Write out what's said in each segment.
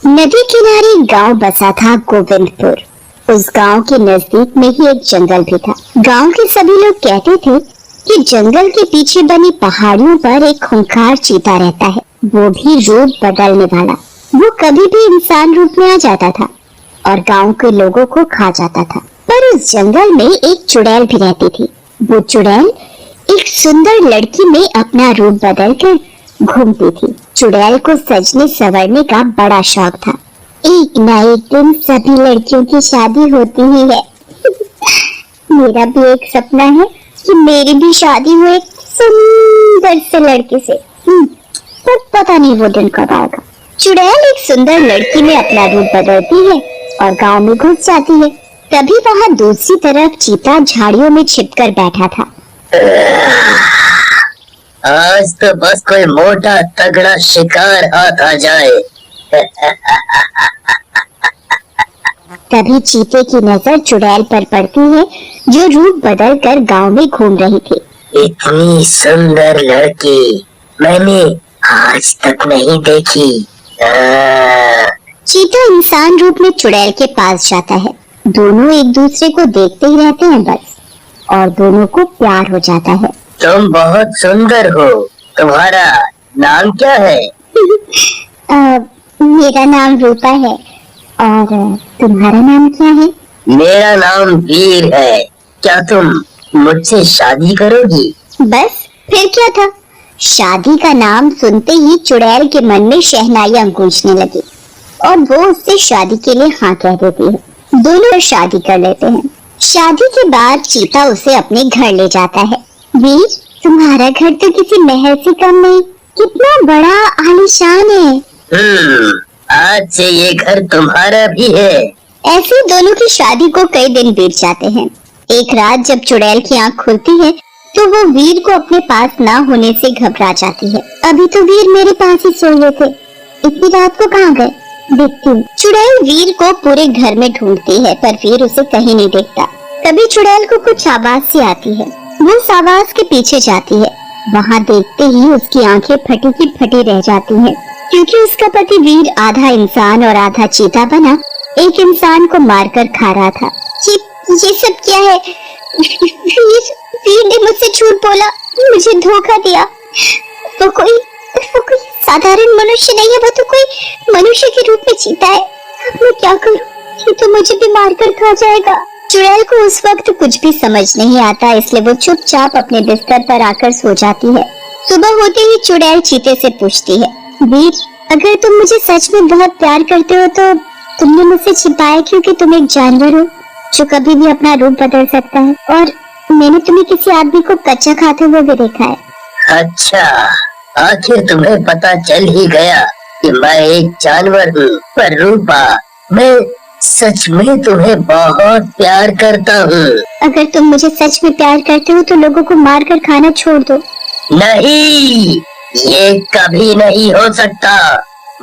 नदी किनारे गांव बसा था गोविंदपुर। उस गांव के नजदीक में ही एक जंगल भी था। गांव के सभी लोग कहते थे कि जंगल के पीछे बनी पहाड़ियों पर एक खूंखार चीता रहता है, वो भी रूप बदलने वाला। वो कभी भी इंसान रूप में आ जाता था और गांव के लोगों को खा जाता था। पर उस जंगल में एक चुड़ैल भी रहती थी। वो चुड़ैल एक सुंदर लड़की में अपना रूप बदलकर घूमती थी। चुड़ैल को सजने संवरने का बड़ा शौक था। एक न एक दिन सभी लड़कियों की शादी होती ही है। मेरा भी एक सपना है कि मेरी भी शादी हो एक सुंदर से लड़के से। पर पता नहीं वो दिन कब आएगा। चुड़ैल एक सुंदर लड़की में अपना रूप बदलती है और गांव में घुस जाती है। तभी वहां दूसरी तरफ चीता झाड़ियों में छिपकर बैठा था। आज तो बस कोई मोटा तगड़ा शिकार हाथ आ जाए। तभी चीते की नजर चुड़ैल पर पड़ती है, जो रूप बदल कर गाँव में घूम रही थी। इतनी सुंदर लड़की मैंने आज तक नहीं देखी। चीता इंसान रूप में चुड़ैल के पास जाता है। दोनों एक दूसरे को देखते ही रहते हैं बस, और दोनों को प्यार हो जाता है। तुम बहुत सुंदर हो। तुम्हारा नाम क्या है? मेरा नाम रूपा है। और तुम्हारा नाम क्या है? मेरा नाम वीर है। क्या तुम मुझसे शादी करोगी? बस फिर क्या था। शादी का नाम सुनते ही चुड़ैल के मन में शहनाइयां गूंजने लगी और वो उससे शादी के लिए हाँ कह देती है। दोनों शादी कर लेते हैं। शादी के बाद चीता उसे अपने घर ले जाता है। वीर, तुम्हारा घर तो किसी महल से कम नहीं, कितना बड़ा आलीशान है। आज से ये घर तुम्हारा भी है। ऐसे दोनों की शादी को कई दिन बीत जाते हैं। एक रात जब चुड़ैल की आंख खुलती है तो वो वीर को अपने पास ना होने से घबरा जाती है। अभी तो वीर मेरे पास ही सोए हुए थे, इतनी रात को कहाँ गए? देखती हूँ। चुड़ैल वीर को पूरे घर में ढूंढती है पर वीर उसे कहीं नहीं देखता। तभी चुड़ैल को कुछ आवाज सी आती है। वो उस आवाज के पीछे जाती है। वहाँ देखते ही उसकी आंखें फटी की फटी रह जाती हैं, क्योंकि उसका पति वीर आधा इंसान और आधा चीता बना एक इंसान को मारकर खा रहा था। ये सब क्या है? वीर ने मुझसे झूठ बोला, मुझे धोखा दिया। वो कोई साधारण मनुष्य नहीं है, वो तो कोई मनुष्य के रूप में चीता है। अब मैं क्या करूं? ये तो मुझे भी मारकर खा जाएगा। चुड़ैल को उस वक्त कुछ भी समझ नहीं आता, इसलिए वो चुपचाप अपने बिस्तर पर आकर सो जाती है। सुबह होते ही चुड़ैल चीते से पूछती है, वीर, अगर तुम मुझे सच में बहुत प्यार करते हो तो तुमने मुझसे छिपाया क्योंकि तुम एक जानवर हो जो कभी भी अपना रूप बदल सकता है, और मैंने तुम्हें किसी आदमी को कच्चा खाते हुए भी देखा है। अच्छा, आखिर तुम्हें पता चल ही गया कि मैं एक जानवर हूँ। पर रूपा, मैं सच में तुम्हें बहुत प्यार करता हूँ। अगर तुम मुझे सच में प्यार करते हो तो लोगों को मार कर खाना छोड़ दो। नहीं, ये कभी नहीं हो सकता।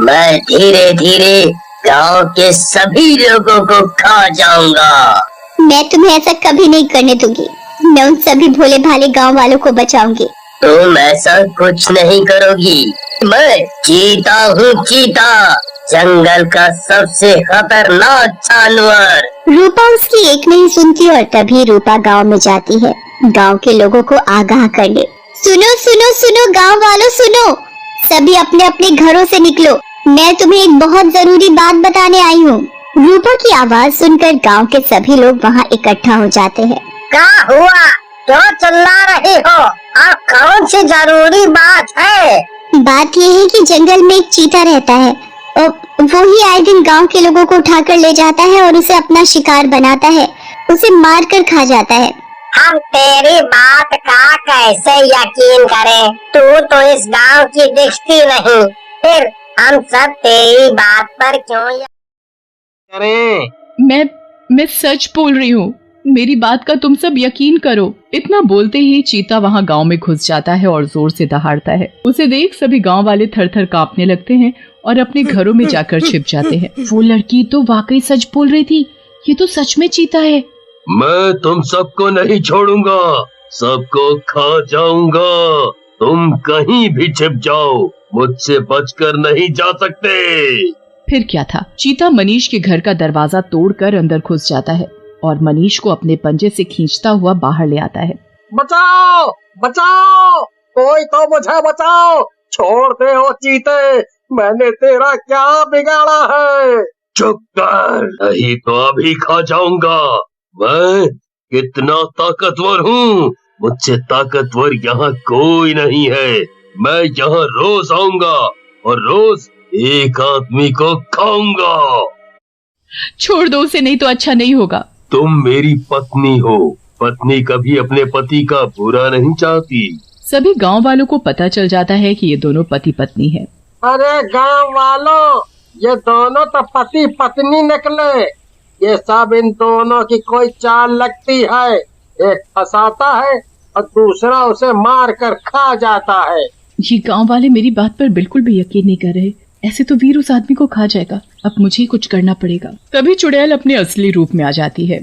मैं धीरे धीरे गांव के सभी लोगों को खा जाऊंगा। मैं तुम्हें ऐसा कभी नहीं करने दूंगी। मैं उन सभी भोले भाले गांव वालों को बचाऊंगी। तुम ऐसा कुछ नहीं करोगी। मैं चीता हूँ, चीता, जंगल का सबसे खतरनाक जानवर। रूपा उसकी एक नहीं सुनती और तभी रूपा गांव में जाती है, गांव के लोगों को आगाह करने। सुनो सुनो सुनो गांव वालों, सुनो, सभी अपने अपने घरों से निकलो, मैं तुम्हें एक बहुत जरूरी बात बताने आई हूँ। रूपा की आवाज सुनकर गांव के सभी लोग वहाँ इकट्ठा हो जाते हैं। क्या हुआ? क्यों चिल्ला रहे हो? और कौन सी जरूरी बात है? बात ये है कि जंगल में एक चीता रहता है और वो ही आए दिन गांव के लोगों को उठाकर ले जाता है और उसे अपना शिकार बनाता है, उसे मार कर खा जाता है। हम तेरी बात का कैसे यकीन करें? तू तो इस गांव की दिखती नहीं, फिर हम सब तेरी बात पर क्यों करें? मैं सच बोल रही हूँ, मेरी बात का तुम सब यकीन करो। इतना बोलते ही चीता वहाँ गांव में घुस जाता है और जोर से दहाड़ता है। उसे देख सभी गांव वाले थर थर कांपने लगते हैं और अपने घरों में जाकर छिप जाते हैं। वो लड़की तो वाकई सच बोल रही थी, ये तो सच में चीता है। मैं तुम सबको नहीं छोड़ूंगा, सबको खा जाऊंगा। तुम कहीं भी छिप जाओ, मुझसे बचकर नहीं जा सकते। फिर क्या था, चीता मनीष के घर का दरवाजा तोड़कर अंदर घुस जाता है और मनीष को अपने पंजे से खींचता हुआ बाहर ले आता है। बचाओ बचाओ, कोई तो मुझे बचाओ, छोड़ दे ओ चीते, मैंने तेरा क्या बिगाड़ा है। चुप कर, नहीं तो अभी खा जाऊंगा। मैं कितना ताकतवर हूँ, मुझसे ताकतवर यहाँ कोई नहीं है। मैं यहाँ रोज आऊंगा और रोज एक आदमी को खाऊंगा। छोड़ दो उसे, नहीं तो अच्छा नहीं होगा। तुम मेरी पत्नी हो, पत्नी कभी अपने पति का बुरा नहीं चाहती। सभी गांव वालों को पता चल जाता है कि ये दोनों पति पत्नी हैं। अरे गांव वालों, ये दोनों तो पति पत्नी निकले। ये सब इन दोनों की कोई चाल लगती है। एक फंसाता है और दूसरा उसे मार कर खा जाता है। ये गांव वाले मेरी बात पर बिल्कुल भी यकीन नहीं कर रहे। ऐसे तो वीर उस आदमी को खा जाएगा। अब मुझे ही कुछ करना पड़ेगा। तभी चुड़ैल अपने असली रूप में आ जाती है।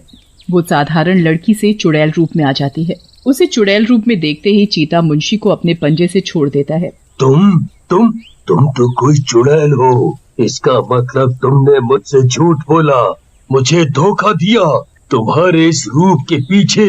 वो साधारण लड़की से चुड़ैल रूप में आ जाती है। उसे चुड़ैल रूप में देखते ही चीता मुंशी को अपने पंजे से छोड़ देता है। तुम तो कोई चुड़ैल हो, इसका मतलब तुमने मुझसे झूठ बोला, मुझे धोखा दिया। तुम्हारे इस रूप के पीछे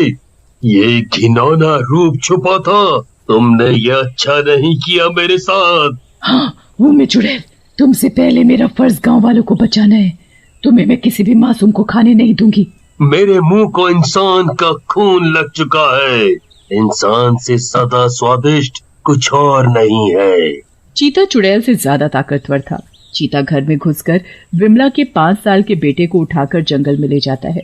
ये घिनौना रूप छुपा था। तुमने ये अच्छा नहीं किया मेरे साथ। हाँ, वो मैं चुड़ैल, तुमसे पहले मेरा फर्ज गांव वालों को बचाना है। तुम्हें मैं किसी भी मासूम को खाने नहीं दूंगी। मेरे मुंह को इंसान का खून लग चुका है। इंसान से ज्यादा स्वादिष्ट कुछ और नहीं है। चीता चुड़ैल से ज्यादा ताकतवर था। चीता घर में घुसकर विमला के 5 साल के बेटे को उठाकर जंगल में ले जाता है।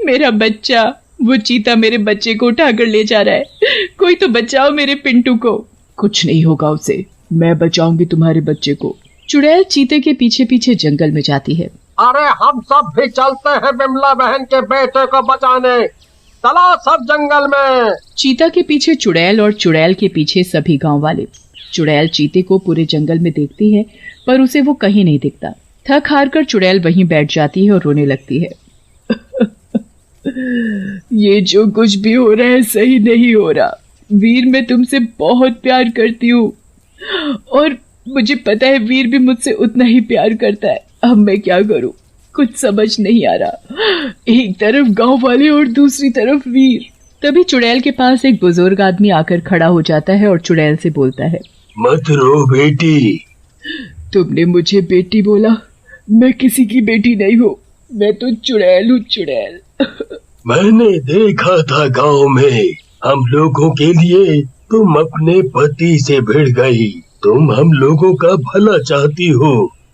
मेरा बच्चा, वो चीता मेरे बच्चे को उठाकर ले जा रहा है। कोई तो बचाओ मेरे पिंटू को। कुछ नहीं होगा उसे, मैं बचाऊंगी तुम्हारे बच्चे को। चुड़ैल चीते के पीछे पीछे जंगल में जाती है। अरे हम सब भी चलते हैं विमला बहन के बेटे को बचाने। चलो सब जंगल में। चीता के पीछे चुड़ैल और चुड़ैल के पीछे सभी गांव वाले। चुड़ैल चीते को पूरे जंगल में देखती है पर उसे वो कहीं नहीं दिखता। थक हार कर चुड़ैल वहीं बैठ जाती है और रोने लगती है। ये जो कुछ भी हो रहा है सही नहीं हो रहा। वीर, मैं तुमसे बहुत प्यार करती हूँ और मुझे पता है वीर भी मुझसे उतना ही प्यार करता है। अब मैं क्या करूं, कुछ समझ नहीं आ रहा। एक तरफ गांव वाले और दूसरी तरफ वीर। तभी चुड़ैल के पास एक बुजुर्ग आदमी आकर खड़ा हो जाता है और चुड़ैल से बोलता है, मत रो बेटी। तुमने मुझे बेटी बोला, मैं किसी की बेटी नहीं हूँ, मैं तो चुड़ैल हूँ, चुड़ैल। मैंने देखा था गांव में, हम लोगों के लिए तुम अपने पति से भिड़ गई। तुम हम लोगों का भला चाहती हो,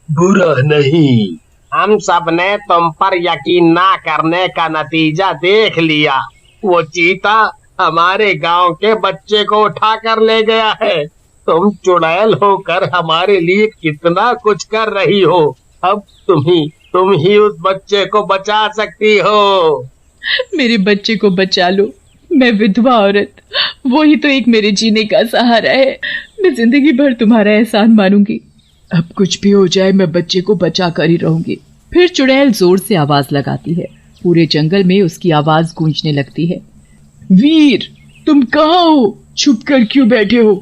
बुरा नहीं। हम सब ने तुम पर यकीन ना करने का नतीजा देख लिया। वो चीता हमारे गांव के बच्चे को उठा कर ले गया है। तुम चुड़ैल होकर हमारे लिए कितना कुछ कर रही हो। अब तुम ही उस बच्चे को बचा सकती हो। मेरे बच्चे को बचा लो। मैं विधवा औरत, वो ही तो एक मेरे जीने का सहारा है। मैं जिंदगी भर तुम्हारा एहसान मानूंगी। अब कुछ भी हो जाए मैं बच्चे को बचा कर ही रहूंगी। फिर चुड़ैल जोर से आवाज लगाती है। पूरे जंगल में उसकी आवाज गूंजने लगती है। वीर, तुम कहाँ हो? छुप कर क्यों बैठे हो?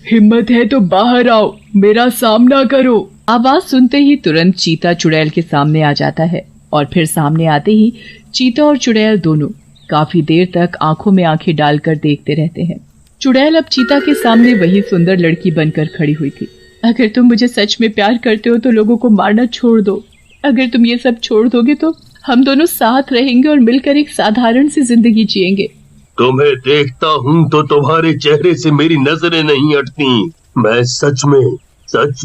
हिम्मत है तो बाहर आओ, मेरा सामना करो। आवाज सुनते ही तुरंत चीता चुड़ैल के सामने आ जाता है और फिर सामने आते ही चीता और चुड़ैल दोनों काफी देर तक आंखों में आंखें डालकर देखते रहते हैं। चुड़ैल अब चीता के सामने वही सुंदर लड़की बनकर खड़ी हुई थी। अगर तुम मुझे सच में प्यार करते हो तो लोगों को मारना छोड़ दो। अगर तुम ये सब छोड़ दोगे तो हम दोनों साथ रहेंगे और मिलकर एक साधारण सी जिंदगी जिएंगे। तुम्हें देखता हूँ तो तुम्हारे चेहरे से मेरी नजरें नहीं हटती। मैं सच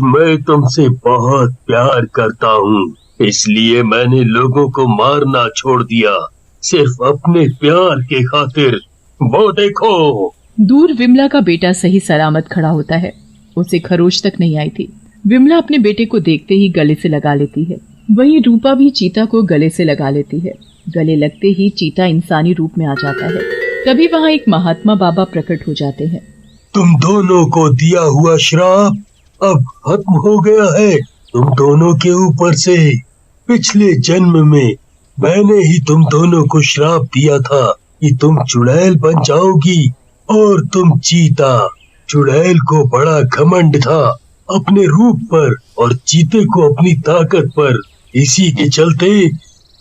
में तुमसे बहुत प्यार करता हूँ, इसलिए मैंने लोगों को मारना छोड़ दिया, सिर्फ अपने प्यार के खातिर। वो देखो। दूर विमला का बेटा सही सलामत खड़ा होता है। उसे खरोच तक नहीं आई थी। विमला अपने बेटे को देखते ही गले से लगा लेती है। वहीं रूपा भी चीता को गले से लगा लेती है। गले लगते ही चीता इंसानी रूप में आ जाता है। तभी वहाँ एक महात्मा बाबा प्रकट हो जाते हैं। तुम दोनों को दिया हुआ श्राप अब खत्म हो गया है तुम दोनों के ऊपर से। पिछले जन्म में मैंने ही तुम दोनों को श्राप दिया था कि तुम चुड़ैल बन जाओगी और तुम चीता। चुड़ैल को बड़ा घमंड था अपने रूप पर और चीते को अपनी ताकत पर। इसी के चलते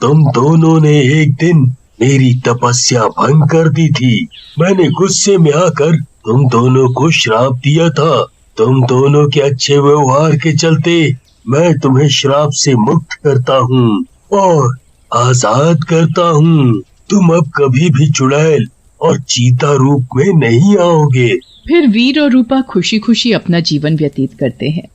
तुम दोनों ने एक दिन मेरी तपस्या भंग कर दी थी। मैंने गुस्से में आकर तुम दोनों को श्राप दिया था। तुम दोनों के अच्छे व्यवहार के चलते मैं तुम्हें श्राप से मुक्त करता हूँ और आजाद करता हूँ। तुम अब कभी भी चुड़ैल और चीता रूप में नहीं आओगे। फिर वीर और रूपा खुशी खुशी अपना जीवन व्यतीत करते हैं।